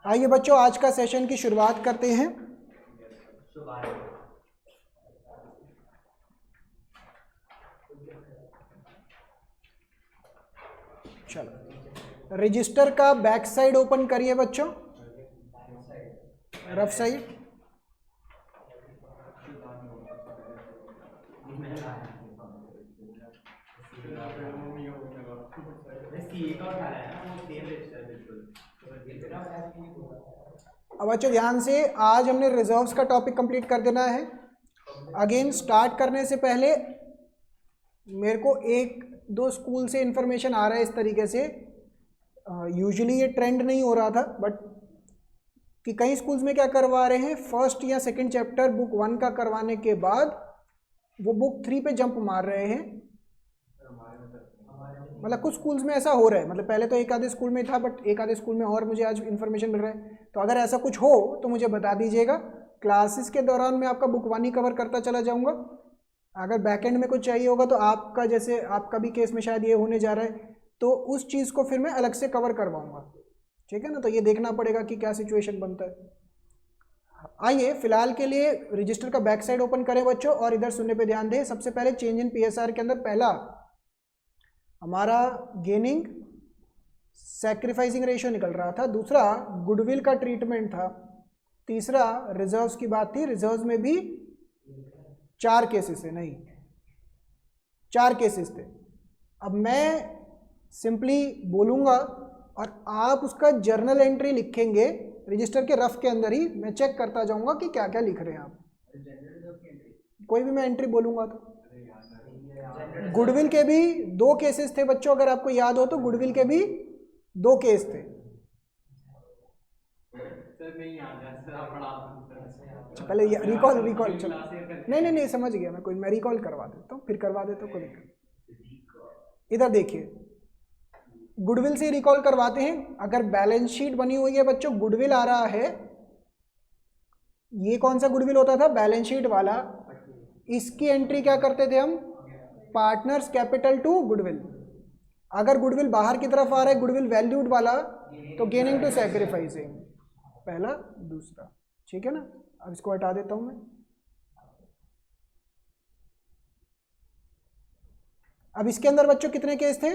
आइए बच्चों, आज का सेशन की शुरुआत करते हैं। चलो, रजिस्टर का बैक साइड ओपन करिए बच्चों, रफ साइड। अब बच्चों ध्यान से, आज हमने रिजर्व्स का टॉपिक कंप्लीट कर देना है। अगेन स्टार्ट करने से पहले मेरे को एक दो स्कूल से इंफॉर्मेशन आ रहा है इस तरीके से, यूजुअली ये ट्रेंड नहीं हो रहा था, बट कि कई स्कूल्स में क्या करवा रहे हैं, फर्स्ट या सेकंड चैप्टर बुक 1 का करवाने के बाद वो बुक 3 पे जंप मार रहे हैं। मतलब कुछ स्कूल्स में ऐसा हो रहा है, मतलब पहले तो एक आधे स्कूल में था, बट एक आधे स्कूल में और मुझे आज इन्फॉर्मेशन मिल रहा है। तो अगर ऐसा कुछ हो तो मुझे बता दीजिएगा। क्लासेस के दौरान मैं आपका बुक 1 ही कवर करता चला जाऊंगा। अगर बैकएंड में कुछ चाहिए होगा तो आपका, जैसे आपका भी केस में शायद ये होने जा रहा है, तो उस चीज़ को फिर मैं अलग से कवर करवाऊंगा। ठीक है ना, तो ये देखना पड़ेगा कि क्या सिचुएशन बनता है। आइए फिलहाल के लिए रजिस्टर का बैक साइड ओपन करें बच्चों, और इधर सुनने पे ध्यान दें। सबसे पहले चेंज इन पीएसआर के अंदर पहला हमारा गेनिंग सैक्रिफाइसिंग रेशियो निकल रहा था, दूसरा गुडविल का ट्रीटमेंट था, तीसरा रिजर्व्स की बात थी। रिजर्व्स में भी 4 केसेस थे, नहीं 4 केसेस थे। अब मैं सिंपली बोलूँगा और आप उसका जर्नल एंट्री लिखेंगे रजिस्टर के रफ के अंदर ही। मैं चेक करता जाऊँगा कि क्या क्या लिख रहे हैं आप। कोई भी मैं एंट्री बोलूँगा तो गुडविल के भी 2 केसेस थे बच्चों, अगर आपको याद हो तो गुडविल के भी 2 केस थे। पहले रिकॉल चलो, नहीं समझ गया मैं, कोई मैं रिकॉल करवा देता हूँ, फिर करवा देता हूँ, कोई दिक्कत। इधर देखिए, गुडविल से रिकॉल करवाते हैं। अगर बैलेंस शीट बनी हुई है बच्चों, गुडविल आ रहा है, ये कौन सा गुडविल होता था, बैलेंस शीट वाला। इसकी एंट्री क्या करते थे हम, पार्टनर्स कैपिटल टू गुडविल। अगर गुडविल बाहर की तरफ आ रहा है, गुडविल वैल्यूड वाला, तो गेनिंग टू सैक्रिफाइसिंग, पहला दूसरा। ठीक है ना, अब इसको हटा देता हूं मैं। अब इसके अंदर बच्चों कितने केस थे,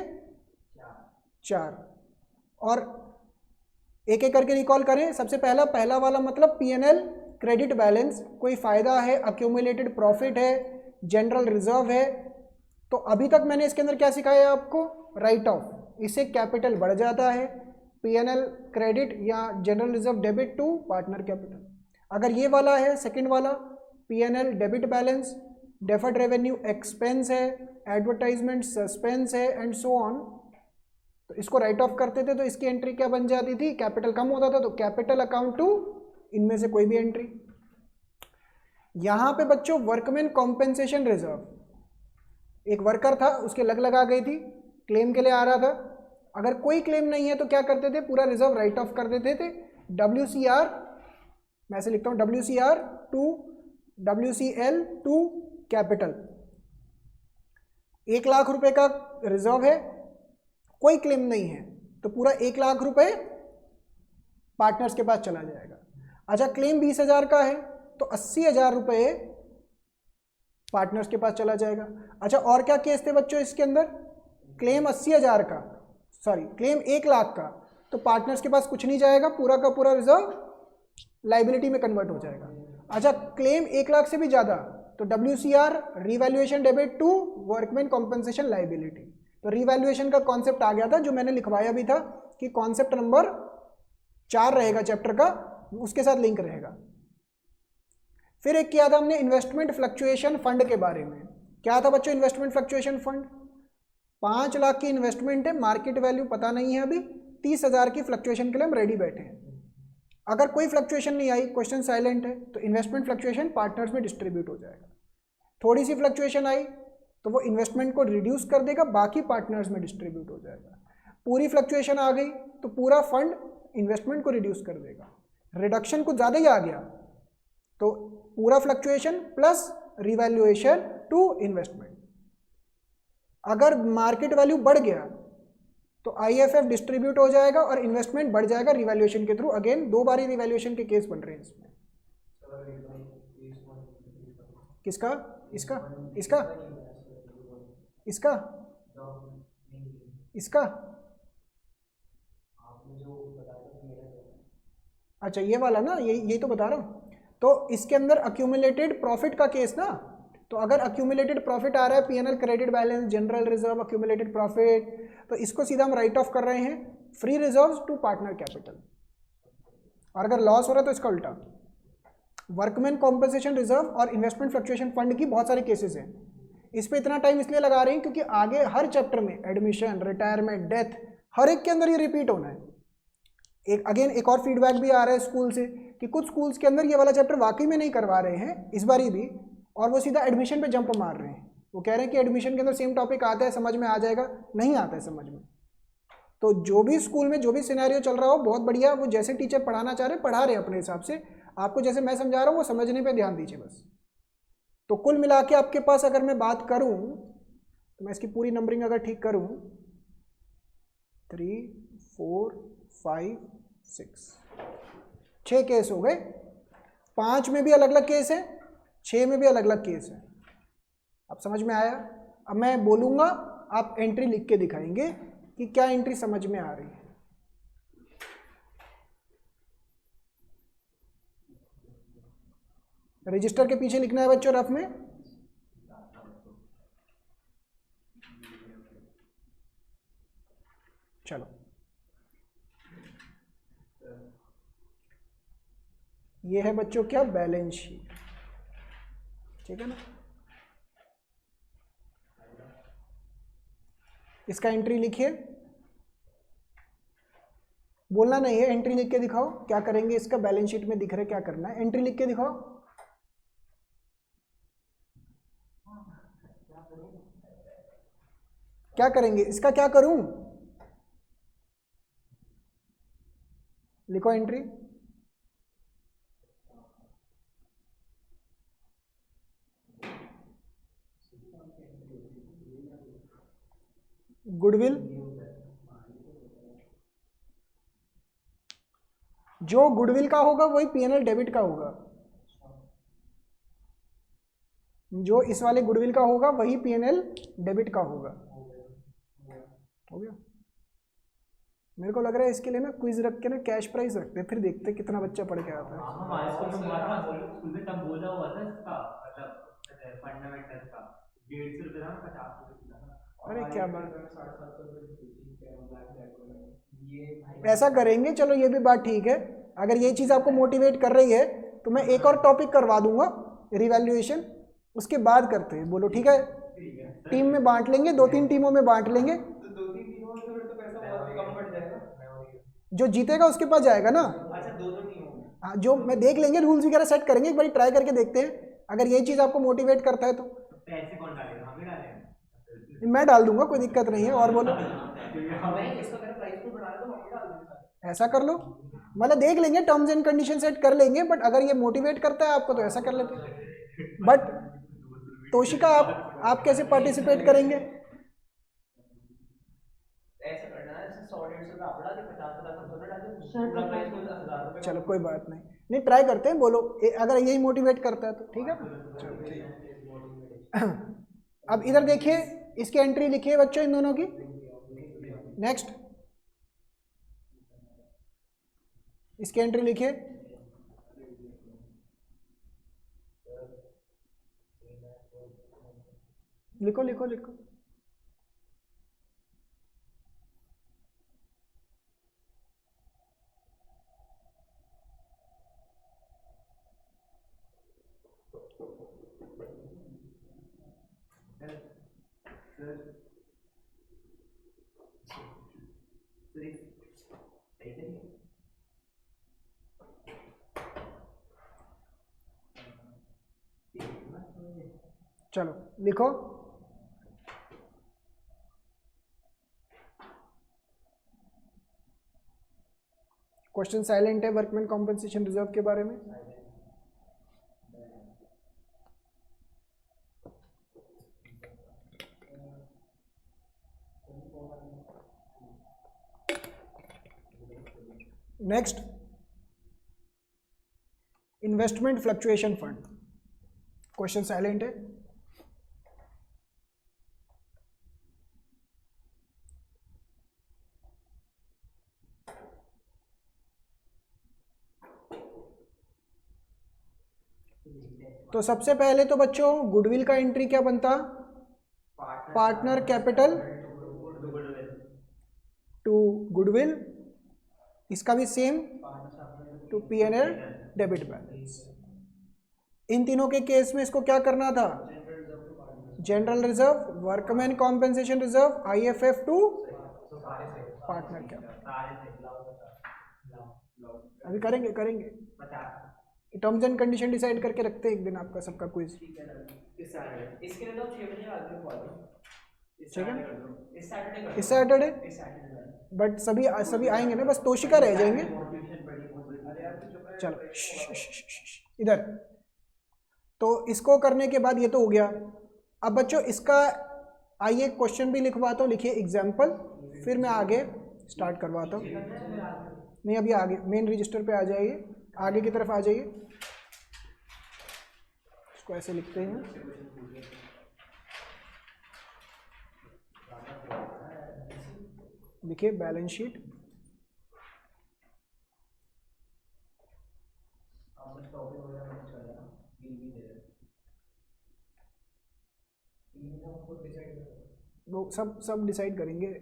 4, और एक एक करके रिकॉल करें। सबसे पहला वाला मतलब पीएनएल क्रेडिट बैलेंस, कोई फायदा है, अक्यूमुलेटेड प्रॉफिट है, जनरल रिजर्व है। तो अभी तक मैंने इसके अंदर क्या सिखाया आपको, राइट ऑफ, इससे कैपिटल बढ़ जाता है, पीएनएल क्रेडिट या general reserve debit to partner capital. अगर ये वाला है सेकंड वाला, PNL debit balance, deferred revenue expense है, एडवर्टाइजमेंट सस्पेंस है, एंड सो ऑन, तो इसको राइट ऑफ करते थे तो इसकी एंट्री क्या बन जाती थी, कैपिटल कम होता था तो कैपिटल अकाउंट टू, इनमें से कोई भी एंट्री। यहां पे बच्चों वर्कमैन कॉम्पेंसेशन रिजर्व, एक वर्कर था, उसके लग आ गई थी, क्लेम के लिए आ रहा था। अगर कोई क्लेम नहीं है तो क्या करते थे, पूरा रिजर्व राइट ऑफ कर देते थे। WCR, मैं ऐसे लिखता हूं, WCR to WCL to capital. 1 lakh रुपए का रिजर्व है, कोई क्लेम नहीं है, तो पूरा 1 लाख रुपए पार्टनर्स के पास चला जाएगा। अच्छा, क्लेम 20,000 का है तो 80,000 रुपए पार्टनर्स के पास चला जाएगा। अच्छा, और क्या केस थे बच्चों इसके अंदर, क्लेम 80,000 का, सॉरी क्लेम 1 लाख का, तो पार्टनर्स के पास कुछ नहीं जाएगा, पूरा का पूरा रिजर्व लाइबिलिटी में कन्वर्ट हो जाएगा। अच्छा, क्लेम 1 लाख से भी ज़्यादा, तो WCR revaluation debit to workman compensation liability. तो रिवैल्यूएशन का कॉन्सेप्ट आ गया था, जो मैंने लिखवाया भी था कि कॉन्सेप्ट नंबर 4 रहेगा चैप्टर का, उसके साथ लिंक रहेगा। फिर एक किया था हमने इन्वेस्टमेंट फ्लक्चुएशन फंड के बारे में। क्या था बच्चों इन्वेस्टमेंट फ्लक्चुएशन फंड, 5 लाख की इन्वेस्टमेंट है, मार्केट वैल्यू पता नहीं है अभी, 30,000 की फ्लक्चुएशन के लिए हम रेडी बैठे हैं। अगर कोई फ्लक्चुएशन नहीं आई, क्वेश्चन साइलेंट है, तो इन्वेस्टमेंट फ्लक्चुएशन पार्टनर्स में डिस्ट्रीब्यूट हो जाएगा। थोड़ी सी फ्लक्चुएशन आई तो वो इन्वेस्टमेंट को रिड्यूस कर देगा, बाकी पार्टनर्स में डिस्ट्रीब्यूट हो जाएगा। पूरी फ्लक्चुएशन आ गई तो पूरा फंड इन्वेस्टमेंट को रिड्यूस कर देगा। रिडक्शन कुछ ज़्यादा ही आ गया तो पूरा fluctuation plus revaluation to investment. अगर मार्केट वैल्यू बढ़ गया तो आईएफएफ डिस्ट्रीब्यूट हो जाएगा और इन्वेस्टमेंट बढ़ जाएगा रिवैल्यूएशन के थ्रू। अगेन 2 बारी रिवैल्यूएशन के केस बन रहे हैं इसमें। किसका? इसका इसका इसका इसका अच्छा ये वाला ना, यही तो बता रहा हूँ। तो इसके अंदर अक्यूमुलेटेड प्रॉफिट का केस ना, तो अगर अक्यूमुलेटेड प्रॉफिट आ रहा है, PNL credit balance, general reserve, accumulated profit, तो इसको सीधा हम राइट ऑफ कर रहे हैं free reserves to partner capital. और अगर लॉस हो रहा है तो इसका उल्टा। वर्कमैन कॉम्पनसेशन रिजर्व और इन्वेस्टमेंट फ्लक्चुएशन फंड की बहुत सारे केसेस हैं। इस पे इतना टाइम इसलिए लगा रहे हैं क्योंकि आगे हर चैप्टर में एडमिशन, रिटायरमेंट, डेथ, हर एक के अंदर ये रिपीट होना है। एक और फीडबैक भी आ रहा है स्कूल से कि कुछ स्कूल्स के अंदर ये वाला चैप्टर वाकई में नहीं करवा रहे हैं इस बारी भी, और वो सीधा एडमिशन पे जंप मार रहे हैं। वो कह रहे हैं कि एडमिशन के अंदर सेम टॉपिक आता है, समझ में आ जाएगा, नहीं आता है समझ में। तो जो भी स्कूल में जो भी सिनेरियो चल रहा हो बहुत बढ़िया, वो जैसे टीचर पढ़ाना चाह रहे पढ़ा रहे हैं अपने हिसाब से। आपको जैसे मैं समझा रहा हूँ वो समझने पे ध्यान दीजिए बस। तो कुल मिला के आपके पास अगर मैं बात करूँ तो मैं इसकी पूरी नंबरिंग अगर ठीक करूँ 3, 4, 5, 6, 6 केस हो गए। 5 में भी अलग अलग केस है, 6 में भी अलग अलग केस है। अब समझ में आया? अब मैं बोलूँगा, आप एंट्री लिख के दिखाएंगे कि क्या एंट्री समझ में आ रही है। रजिस्टर के पीछे लिखना है बच्चों रफ में। चलो ये है बच्चों क्या? बैलेंस शीट, ठीक है ना। इसका एंट्री लिखिए, बोलना नहीं है, एंट्री लिख के दिखाओ। क्या करेंगे इसका? बैलेंस शीट में दिख रहा है क्या करना है, एंट्री लिख के दिखाओ। क्या करेंगे इसका? क्या करूं? लिखो एंट्री। गुडविल, जो गुडविल का होगा वही पीएनएल डेबिट का होगा। जो इस वाले गुडविल का होगा वही पीएनएल डेबिट का होगा। हो गया? मेरे को लग रहा है इसके लिए ना क्विज रख के ना कैश प्राइस रखते हैं, फिर देखते हैं कितना बच्चा पढ़ के आता है। हमारे स्कूल में हुआ था, स्कूल में तब बोला हुआ था इसका मतलब फंडामेंटल का 150 रुपये था, 50 रुपये था। अरे क्या बात, ऐसा करेंगे, चलो ये भी बात ठीक है। अगर ये चीज़ आपको मोटिवेट कर रही है तो मैं एक और टॉपिक करवा दूंगा, रिवैल्यूएशन, उसके बाद करते हैं। बोलो ठीक है? टीम में बांट लेंगे, 2-3 टीमों में बांट लेंगे। तो 2-3 टीमों में फिर तो पैसा बहुत कम पड़ जाएगा। जो जीतेगा उसके पास जाएगा ना। अच्छा 2-2 टीमों में। हाँ, जो मैं देख लेंगे, रूल्स वगैरह सेट करेंगे, एक बार ट्राई करके देखते हैं। अगर ये चीज़ आपको मोटिवेट करता है तो पैसे कौन डालेगा? हमें डालेंगे। मैं डाल दूंगा, कोई दिक्कत नहीं है। और बोलो। नहीं, इसका मेरा प्राइस को बढ़ा दे तो हम भी डाल देंगे। ऐसा कर लो, मतलब देख लेंगे, टर्म्स एंड कंडीशन सेट कर लेंगे, बट अगर ये मोटिवेट करता है आपको तो ऐसा कर लेते हैं। बट तोशिका आप कैसे पार्टिसिपेट करेंगे? ऐसा करना है, 100-150 रुपये आप डाल दे, 50 हम दोनों डाल दे, पूरा प्राइस को 10,000 रुपये। चलो कोई बात नहीं, नहीं ट्राई करते हैं। बोलो अगर यही मोटिवेट करता है तो ठीक है ना। चलो ठीक है। अब इधर देखिए, इसकी एंट्री लिखिए बच्चों इन दोनों की। नेक्स्ट, इसकी एंट्री लिखिए। लिखो लिखो लिखो। चलो लिखो। क्वेश्चन साइलेंट है वर्कमैन कॉम्पनसेशन रिजर्व के बारे में। Next, investment fluctuation fund. Question silent है। तो सबसे पहले तो बच्चों गुडविल का एंट्री क्या बनता, पार्टनर कैपिटल टू गुडविल, इसका भी same to P&L debit balance. इन तीनों के केस में इसको क्या करना था, general reserve, workman compensation reserve, IFF to partner capital. अभी करेंगे टर्म्स एंड कंडीशन डिसाइड करके रखते हैं एक दिन आपका सबका क्विज। इसके लिए तो 6 बजे आ गए कॉल, ठीक है इस सैटरडे बट सभी आएंगे ना, बस तोशिका रह जाएंगे। चलो इधर। तो इसको करने के बाद ये तो हो गया। अब बच्चों इसका आइए क्वेश्चन भी लिखवाता हूँ, लिखिए एग्जाम्पल, फिर मैं आगे स्टार्ट करवाता हूँ। नहीं अभी आगे मेन रजिस्टर पे आ जाइए, आगे की तरफ आ जाइए। इसको ऐसे लिखते हैं, देखिए बैलेंस शीट। वो सब डिसाइड करेंगे।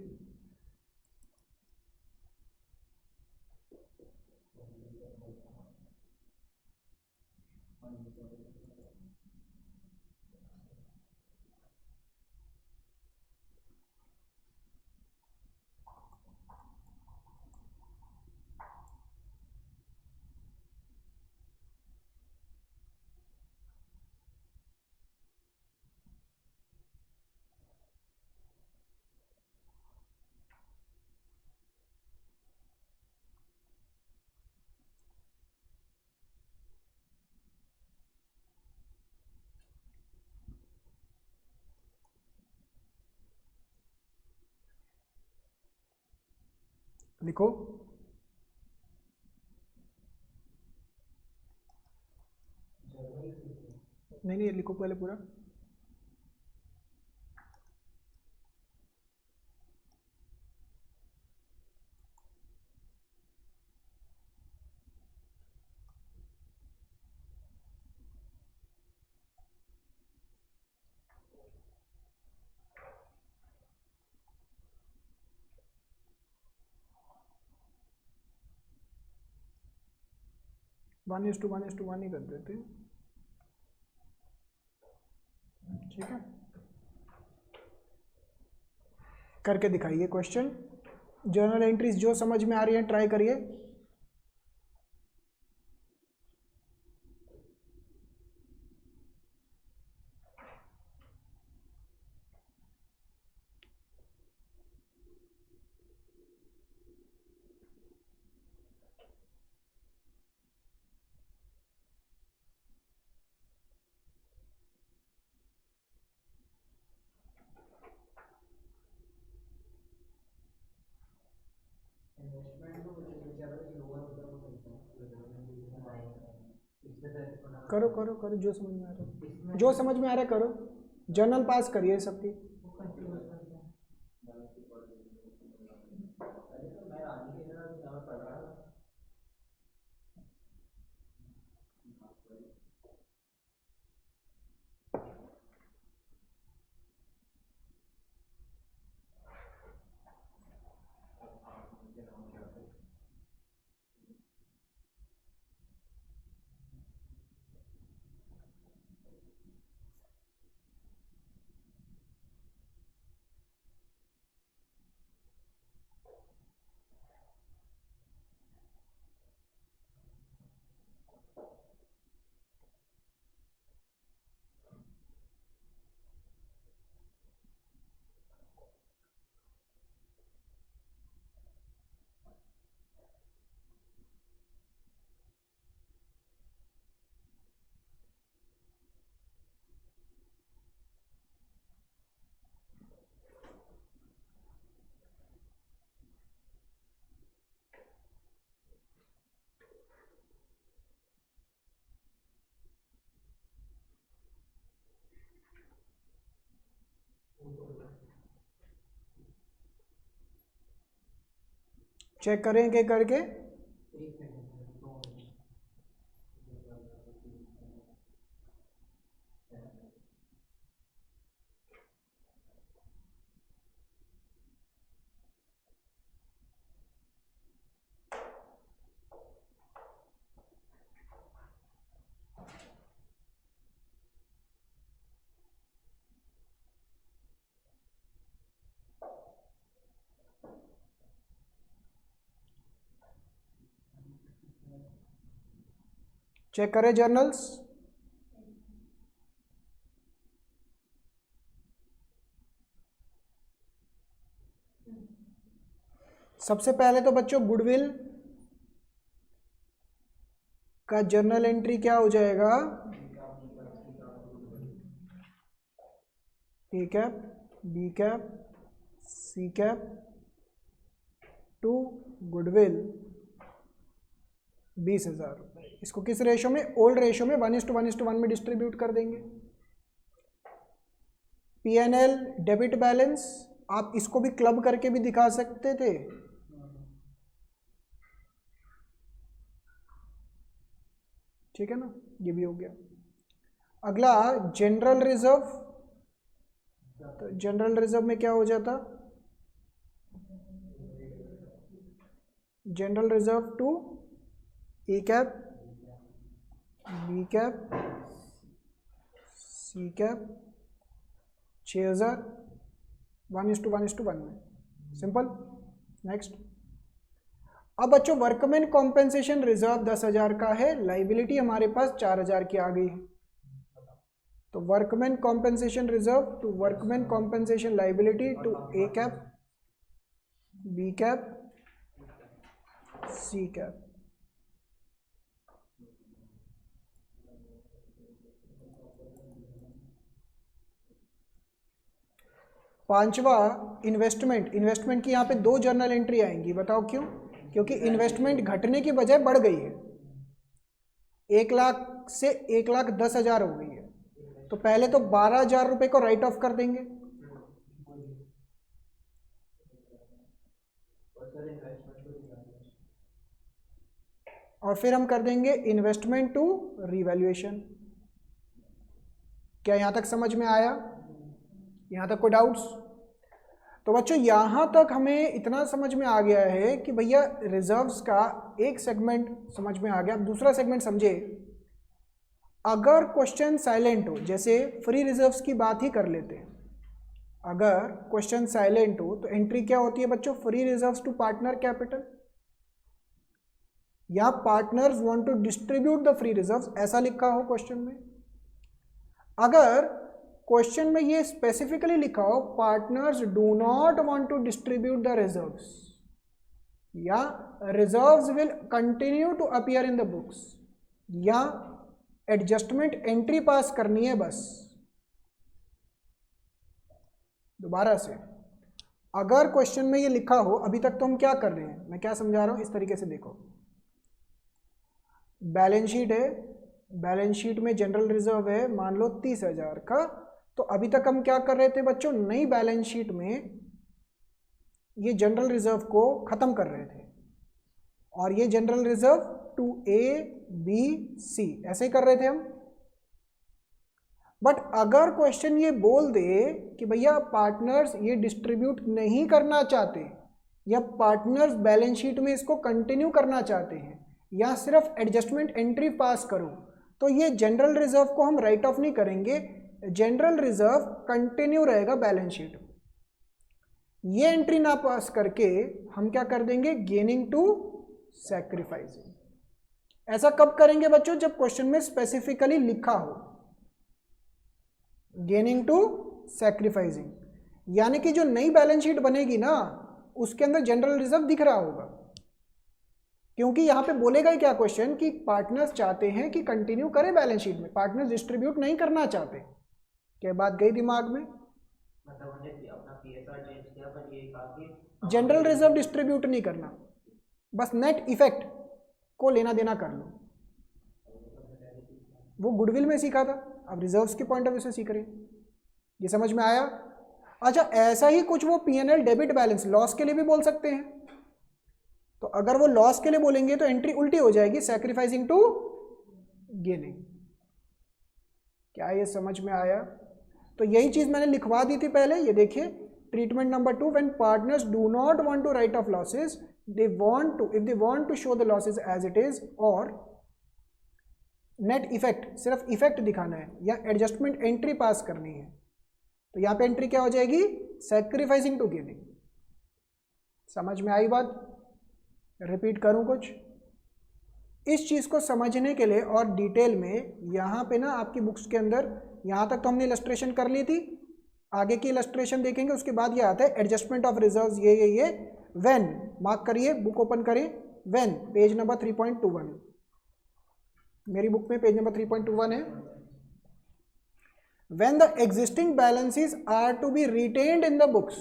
लिखो, नहीं लिखो पहले पूरा। वन इज टू वन ही कर देते हैं, ठीक है। करके दिखाइए क्वेश्चन। जर्नल एंट्रीज जो समझ में आ रही है ट्राई करिए। करो करो करो, जो समझ में आ रहा है, जो समझ में आ रहा है करो। जर्नल पास करिए सबकी। चेक करें कि करके। चेक करें जर्नल्स। सबसे पहले तो बच्चों गुडविल का जर्नल एंट्री क्या हो जाएगा, A cap, B cap, C cap to goodwill 20,000 रुपये। इसको किस रेशो में, ओल्ड रेशो में 1:1:1 में डिस्ट्रीब्यूट कर देंगे। P&L डेबिट बैलेंस, आप इसको भी क्लब करके भी दिखा सकते थे, ठीक है ना, ये भी हो गया। अगला जनरल रिजर्व, तो जनरल रिजर्व में क्या हो जाता, general reserve to A cap, B cap, C cap 6,000 1:1:1 में, सिंपल। नेक्स्ट। अब बच्चों वर्कमैन कॉम्पेंसेशन रिजर्व 10,000 का है, लाइबिलिटी हमारे पास 4,000 की आ गई है, तो workman compensation reserve to workman compensation liability to A cap, B cap, C cap. पांचवा इन्वेस्टमेंट, इन्वेस्टमेंट की यहाँ पे 2 जर्नल एंट्री आएंगी, बताओ क्यों, क्योंकि इन्वेस्टमेंट घटने की बजाय बढ़ गई है, 1 लाख से 1,10,000 हो गई है, तो पहले तो 12,000 रुपये को राइट ऑफ कर देंगे, और फिर हम कर देंगे इन्वेस्टमेंट टू रिवैल्यूएशन। क्या यहां तक समझ में आया, यहां तक कोई डाउट्स? तो बच्चों यहां तक हमें इतना समझ में आ गया है कि भैया रिजर्व्स का एक सेगमेंट समझ में आ गया। अब दूसरा सेगमेंट समझे, अगर क्वेश्चन साइलेंट हो, जैसे फ्री रिजर्व्स की बात ही कर लेते हैं, अगर क्वेश्चन साइलेंट हो तो एंट्री क्या होती है बच्चों, free reserves to partner capital, या partners want to distribute the free reserves, ऐसा लिखा हो क्वेश्चन में। अगर क्वेश्चन में ये स्पेसिफिकली लिखा हो partners do not want to distribute the reserves, या reserves will continue to appear in the books, या एडजस्टमेंट एंट्री पास करनी है बस। दोबारा से, अगर क्वेश्चन में ये लिखा हो, अभी तक तो हम क्या कर रहे हैं, मैं क्या समझा रहा हूं, इस तरीके से देखो, बैलेंस शीट है, बैलेंस शीट में जनरल रिजर्व है मान लो 30,000 का, तो अभी तक हम क्या कर रहे थे बच्चों, नई बैलेंस शीट में ये जनरल रिजर्व को खत्म कर रहे थे, और ये general reserve to A B C ऐसे ही कर रहे थे हम। बट अगर क्वेश्चन ये बोल दे कि भैया पार्टनर्स ये डिस्ट्रीब्यूट नहीं करना चाहते, या पार्टनर्स बैलेंस शीट में इसको कंटिन्यू करना चाहते हैं, या सिर्फ एडजस्टमेंट एंट्री पास करो, तो ये जनरल रिजर्व को हम राइट ऑफ नहीं करेंगे, जनरल रिजर्व कंटिन्यू रहेगा बैलेंस शीट में। ये एंट्री ना पास करके हम क्या कर देंगे, गेनिंग टू सैक्रिफाइसिंग। ऐसा कब करेंगे बच्चों, जब क्वेश्चन में स्पेसिफिकली लिखा हो गेनिंग टू सैक्रिफाइसिंग, यानी कि जो नई बैलेंस शीट बनेगी ना उसके अंदर जनरल रिजर्व दिख रहा होगा, क्योंकि यहां पे बोलेगा ही क्या क्वेश्चन कि पार्टनर्स चाहते हैं कि कंटिन्यू करें बैलेंस शीट में, पार्टनर्स डिस्ट्रीब्यूट नहीं करना चाहते। क्या बात गई दिमाग में? मतलब हमने अपना पीएसआर चेंज किया पर ये कहा कि जनरल रिजर्व डिस्ट्रीब्यूट नहीं करना, बस नेट इफेक्ट को लेना देना कर लो। वो गुडविल में सीखा था, अब रिजर्व्स के पॉइंट ऑफ व्यू से सीख रहे हैं। ये समझ में आया? अच्छा, ऐसा ही कुछ वो P&L डेबिट बैलेंस लॉस के लिए भी बोल सकते हैं। तो अगर वो लॉस के लिए बोलेंगे तो एंट्री उल्टी हो जाएगी, सैक्रिफाइसिंग टू गेनिंग। क्या ये समझ में आया? तो यही चीज मैंने लिखवा दी थी पहले, ये देखिए treatment number 2, when partners do not want to write off losses, they want to, if they want to show the losses as it is, और नेट इफेक्ट, सिर्फ इफेक्ट दिखाना है या एडजस्टमेंट एंट्री पास करनी है, तो यहां पे एंट्री क्या हो जाएगी? Sacrificing to gaining. समझ में आई बात? रिपीट करूं कुछ? इस चीज को समझने के लिए और डिटेल में यहां पे ना आपकी बुक्स के अंदर, यहां तक तो हमने इलस्ट्रेशन कर ली थी, आगे की इलस्ट्रेशन देखेंगे, उसके बाद ये आता है एडजस्टमेंट ऑफ रिजर्व्स, ये व्हेन, मार्क करिए, बुक ओपन करिए, व्हेन, पेज नंबर 3.21, मेरी बुक में पेज नंबर 3.21 है। When the existing balances are to be retained in the books,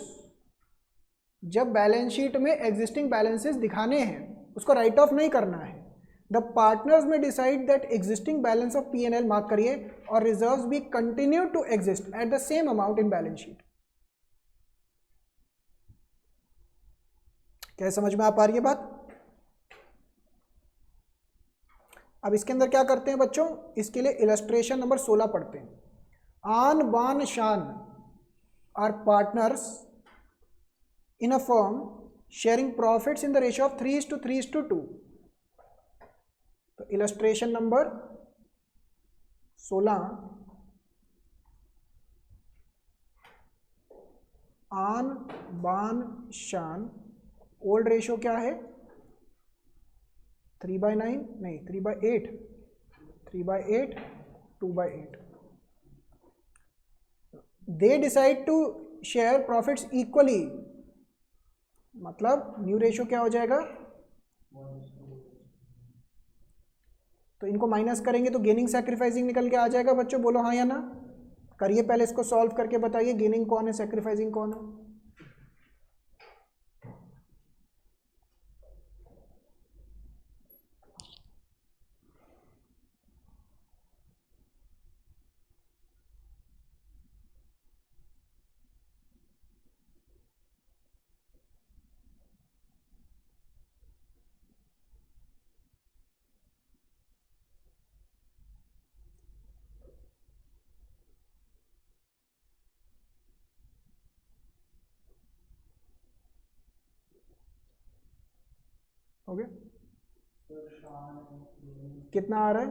जब बैलेंस शीट में एग्जिस्टिंग बैलेंसेस दिखाने हैं, उसको राइट ऑफ नहीं करना है, the partners may decide that existing balance of P&L, mark करिए, और रिजर्व्स भी continue to exist at the same amount in balance sheet. क्या समझ में आ पा रही है बात? अब इसके अंदर क्या करते हैं बच्चों, इसके लिए इलस्ट्रेशन नंबर 16 पढ़ते हैं। Aan Baan Shaan are partners in a firm sharing profits in the ratio of 3:3:2। तो इलस्ट्रेशन नंबर 16, आन बान शान, ओल्ड रेशियो क्या है? 3/9, नहीं 3/8, 3/8, 2/8। They decide to share profits equally, मतलब न्यू रेशियो क्या हो जाएगा? तो इनको माइनस करेंगे तो गेनिंग सैक्रिफाइसिंग निकल के आ जाएगा बच्चों, बोलो हाँ या ना? करिए, पहले इसको सॉल्व करके बताइए, गेनिंग कौन है, सैक्रिफाइसिंग कौन है? हो गया? कितना आ रहा है?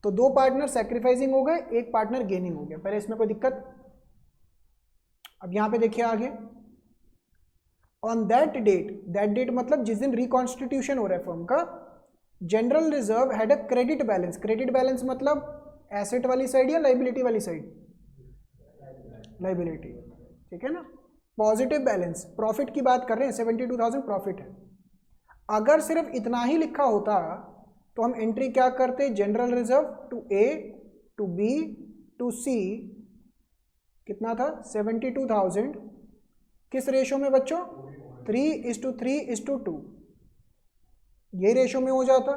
तो दो पार्टनर सैक्रिफाइसिंग हो गए, एक पार्टनर गेनिंग हो गया, पहले इसमें कोई दिक्कत? अब यहां पे देखिए आगे, ऑन दैट डेट मतलब जिस दिन रिकॉन्स्टिट्यूशन हो रहा है फर्म का, general reserve had a credit balance. Credit balance मतलब एसेट वाली साइड या लाइबिलिटी वाली साइड? लाइबिलिटी, ठीक है ना। पॉजिटिव बैलेंस, प्रॉफिट की बात कर रहे हैं, 72,000 प्रॉफिट है। अगर सिर्फ इतना ही लिखा होता तो हम एंट्री क्या करते? General reserve to A, to B, to C, कितना था? 72,000। किस रेशो में बच्चों? 3:3:2, ये रेशो में हो जाता।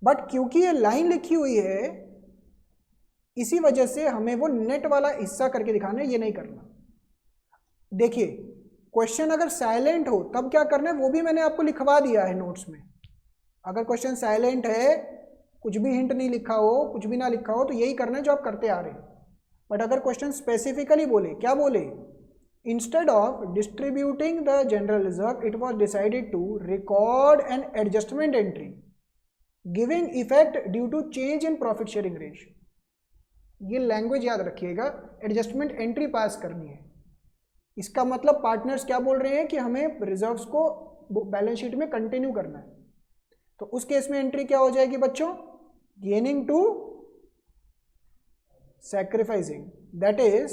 बट क्योंकि ये लाइन लिखी हुई है, इसी वजह से हमें वो नेट वाला हिस्सा करके दिखाना है, ये नहीं करना। देखिए क्वेश्चन अगर साइलेंट हो तब क्या करना है, वो भी मैंने आपको लिखवा दिया है नोट्स में। अगर क्वेश्चन साइलेंट है, कुछ भी हिंट नहीं लिखा हो, कुछ भी ना लिखा हो, तो यही करना है जो आप करते आ रहे हैं। बट अगर क्वेश्चन स्पेसिफिकली बोले, क्या बोले? Instead of distributing the general reserve, it was decided to record an adjustment entry giving effect due to change in profit sharing ratio. ये लैंग्वेज याद रखिएगा, एडजस्टमेंट एंट्री पास करनी है। इसका मतलब पार्टनर्स क्या बोल रहे हैं कि हमें रिजर्व्स को बैलेंस शीट में कंटिन्यू करना है। तो उस केस में एंट्री क्या हो जाएगी बच्चों? Gaining to sacrificing, that is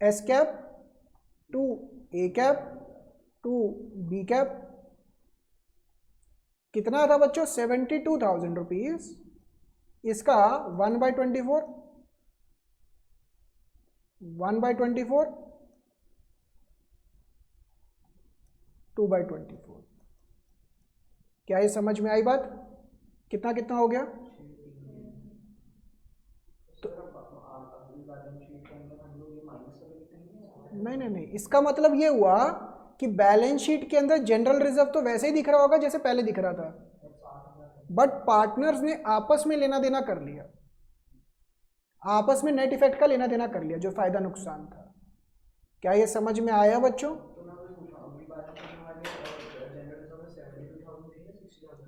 S cap to A cap to B cap. कितना था बच्चों? 72,000 रुपीज। इसका 1/24, 1/24, 2/24। क्या ये समझ में आई बात? कितना कितना हो गया? नहीं नहीं नहीं, इसका मतलब ये हुआ कि बैलेंस शीट के अंदर जनरल रिजर्व तो वैसे ही दिख रहा होगा जैसे पहले दिख रहा था, बट पार्टनर्स ने आपस में लेना देना कर लिया, आपस में नेट इफेक्ट का लेना देना कर लिया, जो फायदा नुकसान था। क्या ये समझ में आया बच्चों?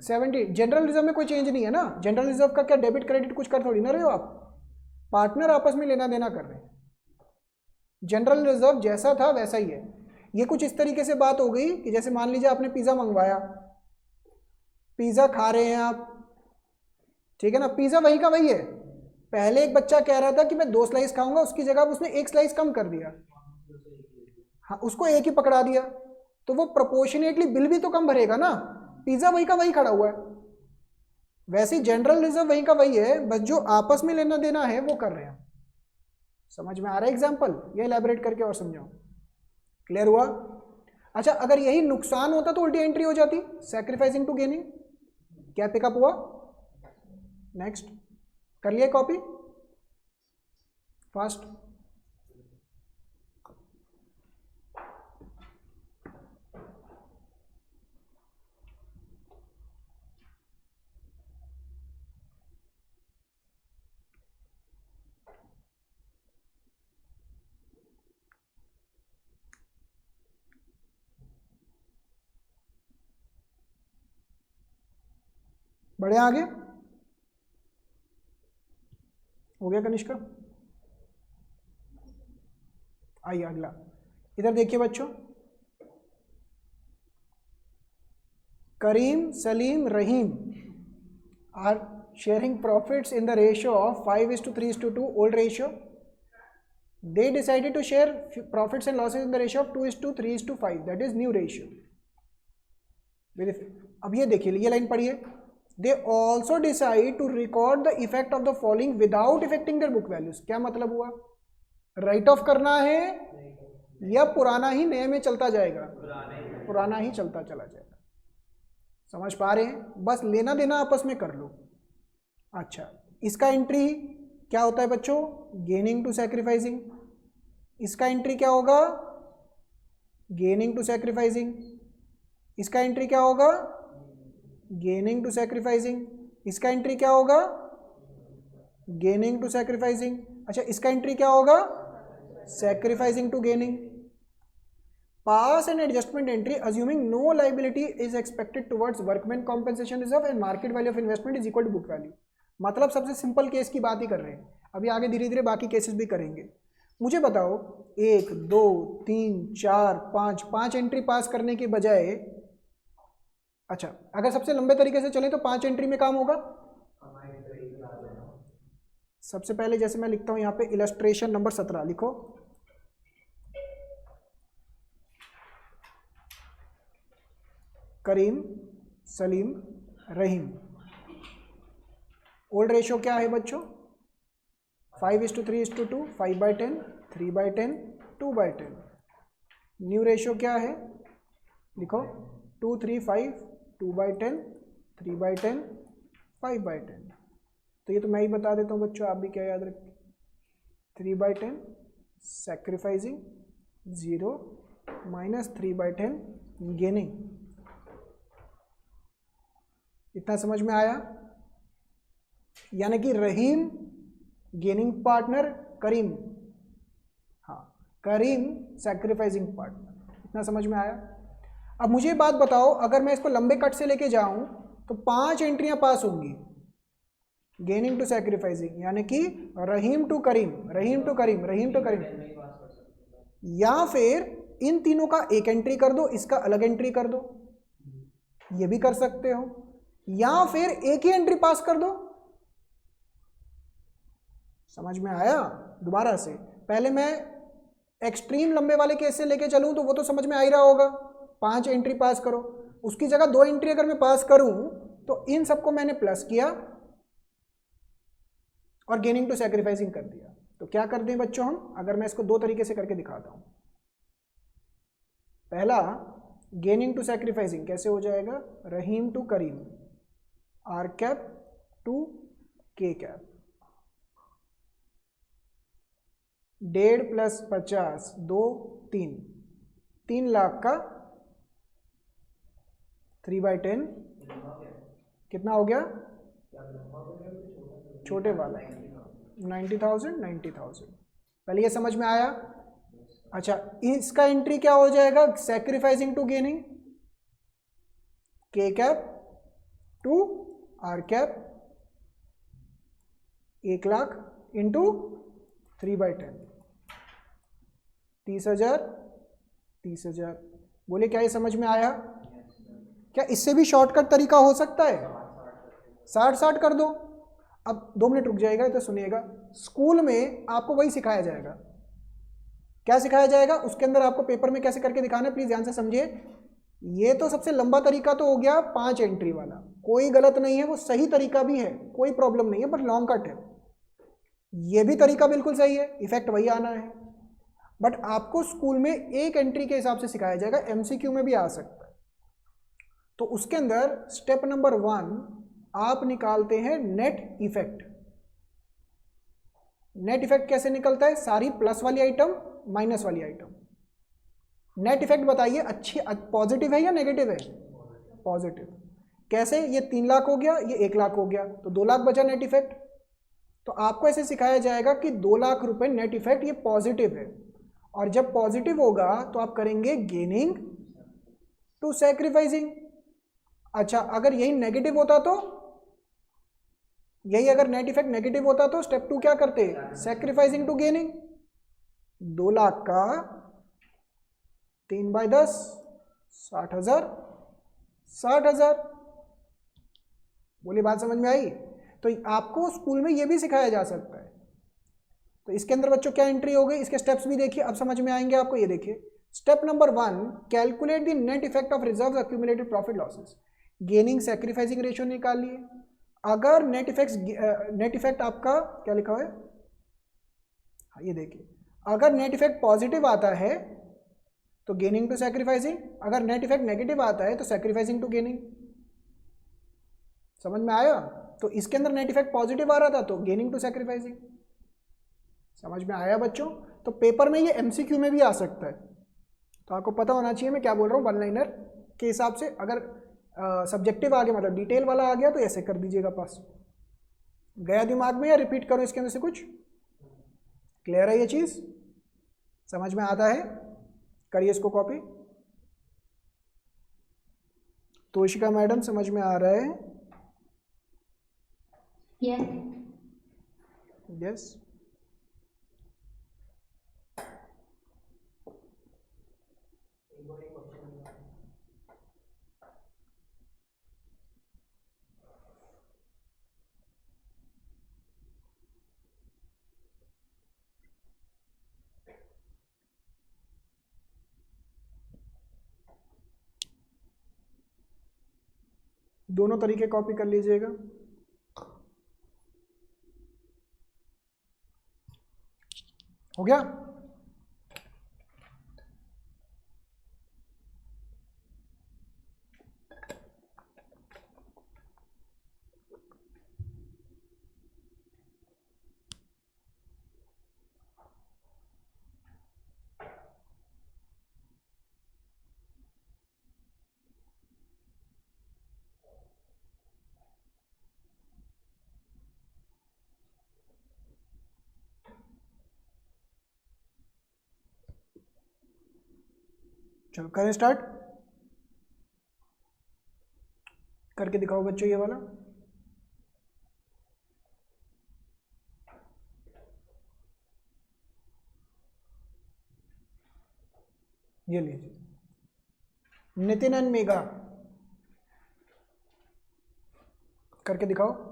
70 जनरल रिजर्व में कोई चेंज नहीं है ना। जनरल रिजर्व का क्या डेबिट क्रेडिट कुछ कर थोड़ी ना रहे हो आप, पार्टनर आपस में लेना देना कर रहे हैं। जनरल रिजर्व जैसा था वैसा ही है। ये कुछ इस तरीके से बात हो गई कि जैसे मान लीजिए आपने पिज़्ज़ा मंगवाया, पिज़्ज़ा खा रहे हैं आप, ठीक है ना, पिज़्ज़ा वही का वही है। पहले एक बच्चा कह रहा था कि मैं 2 स्लाइस खाऊंगा, उसकी जगह उसने 1 स्लाइस कम कर दिया, हाँ उसको एक ही पकड़ा दिया, तो वो प्रोपोर्शनेटली बिल भी तो कम भरेगा ना। पिज़्ज़ा वही का वही खड़ा हुआ है। वैसे ही जनरल रिजर्व वही का वही है, बस जो आपस में लेना देना है वो कर रहे हैं। समझ में आ रहा है एग्जाम्पल? ये इलैबोरेट करके और समझाओ। क्लियर हुआ? अच्छा, अगर यही नुकसान होता तो उल्टी एंट्री हो जाती, सैक्रिफाइसिंग टू गेनिंग। क्या पिकअप हुआ? नेक्स्ट कर लिया कॉपी फास्ट। बढ़े आगे? हो गया कनिष्का? आइए अगला, इधर देखिए बच्चों, करीम, सलीम, रहीम are sharing profits in the ratio of 5:3:2, old ratio. They decided to share profits and losses in the ratio of 2:3:5, that is new ratio. अब ये देखिए, ये लाइन पढ़िए, they also decide to record the effect of the following without affecting their book values. क्या मतलब हुआ? Right of करना है या पुराना ही नए में चलता जाएगा? पुराना ही चलता चला जाएगा। समझ पा रहे हैं? बस लेना देना आपस में कर लो। अच्छा, इसका एंट्री क्या होता है बच्चों? Gaining to sacrificing. इसका एंट्री क्या होगा? Gaining to sacrificing. इसका एंट्री क्या होगा? Gaining to sacrificing. इसका एंट्री क्या होगा? Gaining to sacrificing. अच्छा, इसका एंट्री क्या होगा? Sacrificing to gaining. Pass and adjustment entry assuming no liability is expected towards workman compensation reserve and market value of investment is equal to book value. मतलब सबसे simple case की बात ही कर रहे हैं, अभी आगे धीरे धीरे बाकी केसेस भी करेंगे। मुझे बताओ, 1 2 3 4 5 5 एंट्री पास करने के बजाय, अच्छा अगर सबसे लंबे तरीके से चले तो 5 एंट्री में काम होगा। सबसे पहले जैसे मैं लिखता हूं यहाँ पे इलस्ट्रेशन नंबर 17 लिखो। करीम, सलीम, रहीम। ओल्ड रेशियो क्या है बच्चों? 5:3:2, 5/10, 3/10, 2/10। न्यू रेशियो क्या है? लिखो 2 3 5, 2/10, 3/10, 5/10। तो ये तो मैं ही बता देता हूँ बच्चों, आप भी क्या याद रखें। 3/10 सैक्रिफाइसिंग 0 माइनस 3/10 गेनिंग। इतना समझ में आया? यानी कि रहीम गेनिंग पार्टनर, करीम, हाँ करीम सैक्रिफाइसिंग पार्टनर। इतना समझ में आया? अब मुझे बात बताओ, अगर मैं इसको लंबे कट से लेके जाऊं तो 5 एंट्रियां पास होंगी गेनिंग टू सैक्रिफाइसिंग, यानी कि Rahim to Karim, Rahim to Karim, Rahim to Karim. या फिर इन तीनों का एक एंट्री कर दो, इसका अलग एंट्री कर दो, ये भी कर सकते हो। या फिर एक ही एंट्री पास कर दो। समझ में आया? दोबारा से, पहले मैं एक्सट्रीम लंबे वाले केस से लेके चलूं तो वो तो समझ में आ ही रहा होगा, 5 एंट्री पास करो। उसकी जगह 2 एंट्री अगर मैं पास करूं तो इन सबको मैंने प्लस किया और गेनिंग टू सैक्रिफाइसिंग कर दिया। तो क्या कर दें बच्चों हम, अगर मैं इसको 2 तरीके से करके दिखाता हूं। पहला, गेनिंग टू सैक्रिफाइसिंग कैसे हो जाएगा? Rahim to Karim, R cap to K cap. 1.5 plus 50 2 3, 3 lakh का 3/10 कितना हो गया? छोटे वाला 90,000। पहले ये समझ में आया? अच्छा, इसका एंट्री क्या हो जाएगा? Sacrificing to gaining, K cap to R cap 1 lakh into 3/10 30,000। बोले क्या ये समझ में आया? क्या इससे भी शॉर्टकट तरीका हो सकता है? 60-60 कर दो। अब 2 मिनट रुक जाएगा तो सुनिएगा। स्कूल में आपको वही सिखाया जाएगा। क्या सिखाया जाएगा? उसके अंदर आपको पेपर में कैसे करके दिखाना है, प्लीज ध्यान से समझिए। ये तो सबसे लंबा तरीका तो हो गया 5 एंट्री वाला, कोई गलत नहीं है, वो सही तरीका भी है, कोई प्रॉब्लम नहीं है, बट लॉन्ग कट है। ये भी तरीका बिल्कुल सही है, इफेक्ट वही आना है। बट आपको स्कूल में एक एंट्री के हिसाब से सिखाया जाएगा, एमसीक्यू में भी आ सकता है। तो उसके अंदर स्टेप नंबर 1 आप निकालते हैं नेट इफेक्ट। नेट इफेक्ट कैसे निकलता है? सारी प्लस वाली आइटम माइनस वाली आइटम। नेट इफेक्ट बताइए, अच्छी पॉजिटिव है या नेगेटिव है? पॉजिटिव। कैसे? ये 3 लाख हो गया, ये 1 लाख हो गया, तो 2 लाख बचा नेट इफेक्ट। तो आपको ऐसे सिखाया जाएगा कि 2 लाख रुपए नेट इफेक्ट ये पॉजिटिव है, और जब पॉजिटिव होगा तो आप करेंगे गेनिंग टू सैक्रिफाइसिंग। अच्छा, अगर यही नेगेटिव होता तो, यही अगर नेट इफेक्ट नेगेटिव होता तो स्टेप 2 क्या करते? Sacrificing to gaining. 2 लाख का 3/10 60,000। 60,000। बोली बात समझ में आई? तो आपको स्कूल में ये भी सिखाया जा सकता है। तो इसके अंदर बच्चों क्या एंट्री हो गई, इसके स्टेप्स भी देखिए, अब समझ में आएंगे आपको। ये देखिए, step number 1, calculate the net effect of reserves accumulated profit losses. Gaining sacrificing ratio निकाल लिए। अगर नेट इफेक्ट आपका क्या लिखा हुआ है, हाँ ये देखिए, अगर नेट इफेक्ट पॉजिटिव आता है तो गेनिंग टू सैक्रिफाइसिंग, अगर नेट इफेक्ट नेगेटिव आता है तो सैक्रिफाइसिंग टू गेनिंग। समझ में आया? तो इसके अंदर नेट इफेक्ट पॉजिटिव आ रहा था तो गेनिंग टू सैक्रिफाइसिंग। समझ में आया बच्चों? तो पेपर में ये एमसीक्यू में भी आ सकता है, तो आपको पता होना चाहिए मैं क्या बोल रहा हूँ। वन लाइनर के हिसाब से अगर सब्जेक्टिव आ गया, मतलब डिटेल वाला आ गया, तो ऐसे कर दीजिएगा पास। गया दिमाग में या रिपीट करो इसके अंदर से कुछ? क्लियर है ये चीज़? समझ में आता है? करिए इसको कॉपी। तोशिका मैडम समझ में आ रहा है? यस। दोनों तरीके कॉपी कर लीजिएगा। हो गया? चलो करें स्टार्ट। करके दिखाओ बच्चों ये वाला। ये लीजिए, नितिन एंड मेघा, करके दिखाओ।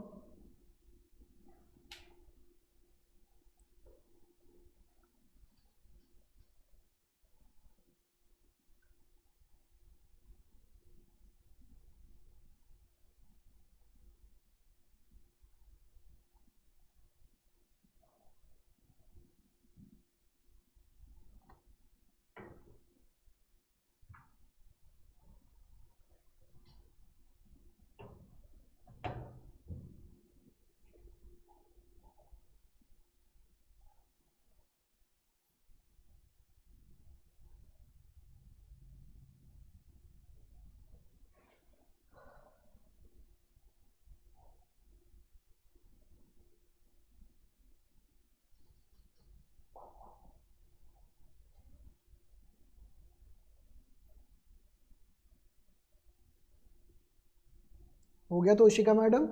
हो गया तो उशिका मैडम?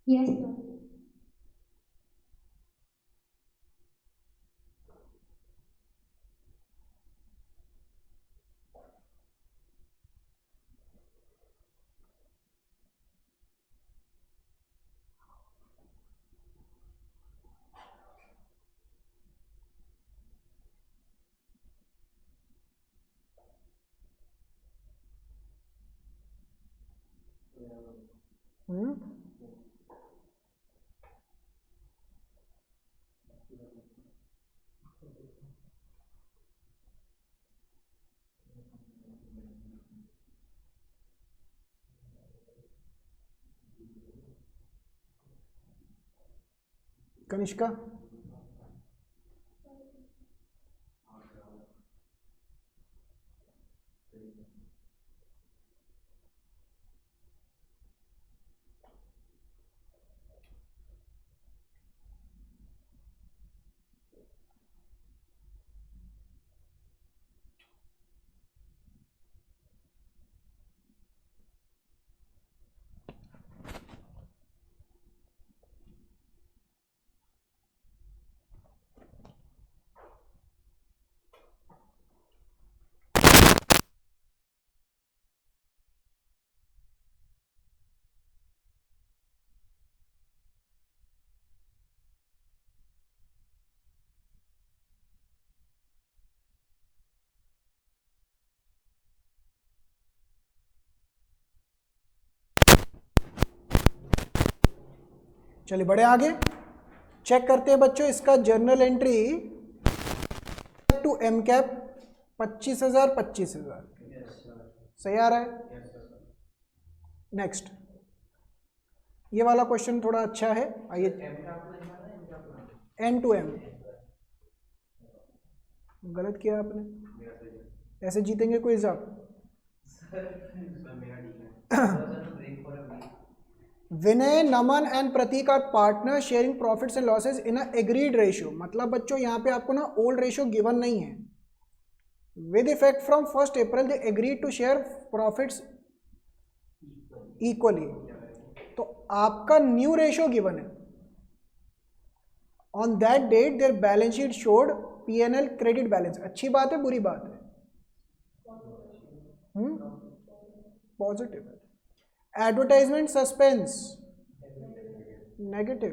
यस। कनिष्का? चलिए बढ़े आगे, चेक करते हैं बच्चों इसका journal entry to M cap 25,000 25,000 सही आ रहा है। नेक्स्ट ये वाला क्वेश्चन थोड़ा अच्छा है, आइए। एन टू एम गलत किया आपने, ऐसे जीतेंगे क्विज आप? Vinay, Naman and Prateek are partner sharing profits and losses in a agreed ratio. मतलब बच्चों यहाँ पे आपको ना ओल्ड रेशियो गिवन नहीं है। With effect from 1 April they agreed to share profits equally. तो आपका न्यू रेशियो गिवन है। On that date their balance sheet showed P&L credit balance. अच्छी बात है बुरी बात है? पॉजिटिव है। Advertisement suspense negative.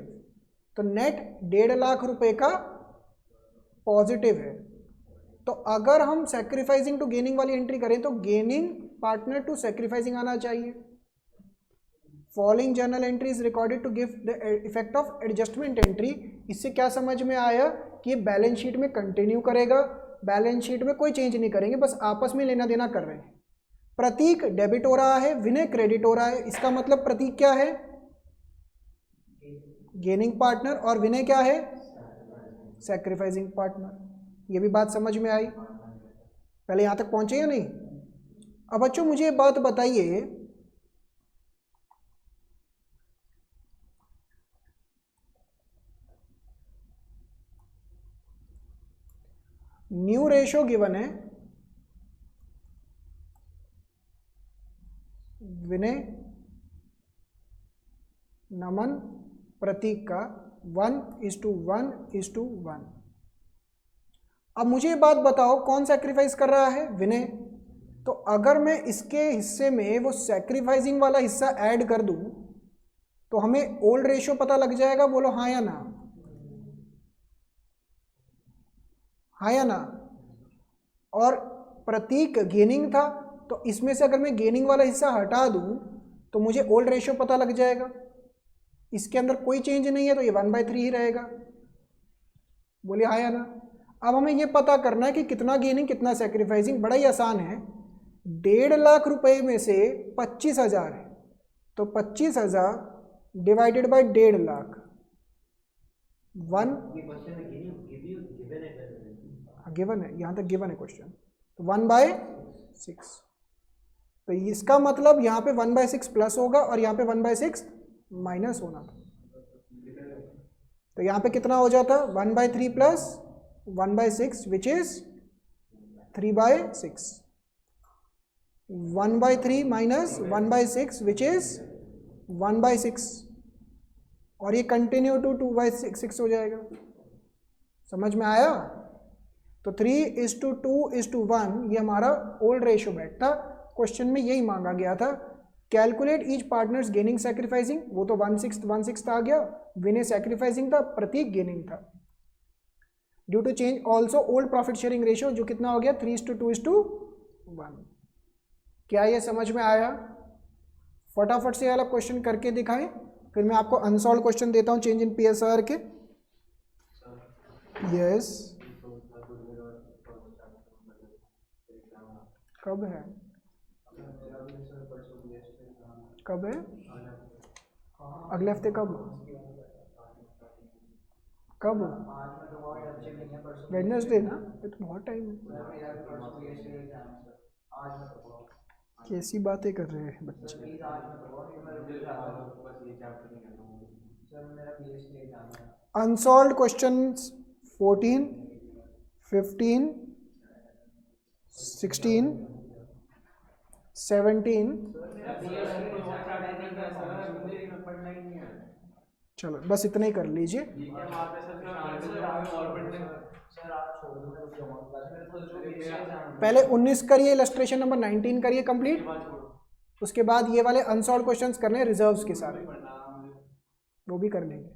तो नेट 1.5 लाख रुपए का पॉजिटिव है। तो अगर हम सैक्रिफाइसिंग टू गेनिंग वाली एंट्री करें तो गेनिंग पार्टनर टू सैक्रिफाइसिंग आना चाहिए। Following journal entry is recorded to give the effect of adjustment entry. इससे क्या समझ में आया कि ये बैलेंस शीट में कंटिन्यू करेगा, बैलेंस शीट में कोई चेंज नहीं करेंगे, बस आपस में लेना देना कर रहे हैं। प्रतीक डेबिट हो रहा है, विनय क्रेडिट हो रहा है। इसका मतलब प्रतीक क्या है? गेनिंग पार्टनर, और विनय क्या है? Sacrificing partner. ये भी बात समझ में आई? पहले यहां तक पहुंचे या नहीं? अब बच्चों मुझे ये बात बताइए, न्यू रेशियो गिवन है, विनय, नमन, प्रतीक का 1:1:1। अब मुझे ये बात बताओ कौन सैक्रिफाइस कर रहा है? विनय। तो अगर मैं इसके हिस्से में वो सैक्रिफाइसिंग वाला हिस्सा ऐड कर दूं तो हमें ओल्ड रेशियो पता लग जाएगा। बोलो हाँ या ना? हाँ या ना? और प्रतीक गेनिंग था, तो इसमें से अगर मैं गेनिंग वाला हिस्सा हटा दूं तो मुझे ओल्ड रेशियो पता लग जाएगा। इसके अंदर कोई चेंज नहीं है तो ये 1/3 ही रहेगा। बोलिए हाँ या ना? अब हमें ये पता करना है कि कितना गेनिंग कितना सैक्रिफाइसिंग। बड़ा ही आसान है। 1.5 लाख रुपए में से 25,000 है, तो 25,000 डिवाइडेड बाय 1.5 लाख 1 गिवन है, यहाँ तक गिवन है क्वेश्चन। तो 1/6। तो इसका मतलब यहाँ पे 1/6 प्लस होगा और यहाँ पे 1/6 माइनस होना था। तो यहाँ पे कितना हो जाता? 1/3 plus 1/6 which is 3/6। 1/3 minus 1/6 which is 1/6, और ये कंटिन्यू टू 2/6 हो जाएगा। समझ में आया? तो 3:2:1 ये हमारा ओल्ड रेशियो बैठता। क्वेश्चन में यही मांगा गया था। Calculate each partners gaining sacrificing, वो तो 1/6 आ गया। विनय सैक्रिफाइसिंग था, प्रतीक गेनिंग था। Due to change also old profit sharing ratio, जो कितना हो गया 3:2:1। क्या ये समझ में आया? फटाफट से वाला क्वेश्चन करके दिखाएं, फिर मैं आपको अनसॉल्व क्वेश्चन देता हूं चेंज इन पीएसआर के। यस, कब है? कब है? अगले हफ्ते कब? कब? वेडनेसडे ना? ये तो बहुत टाइम है। कैसी बातें कर रहे हैं बच्चे। Unsolved questions 14, 15, 16, 17। चलो बस इतना ही कर लीजिए। पहले 19 करिए, इलस्ट्रेशन नंबर 19 करिए कंप्लीट। उसके बाद ये वाले अनसॉल्व क्वेश्चंस करने हैं रिजर्व्स के सारे, वो भी कर लेंगे।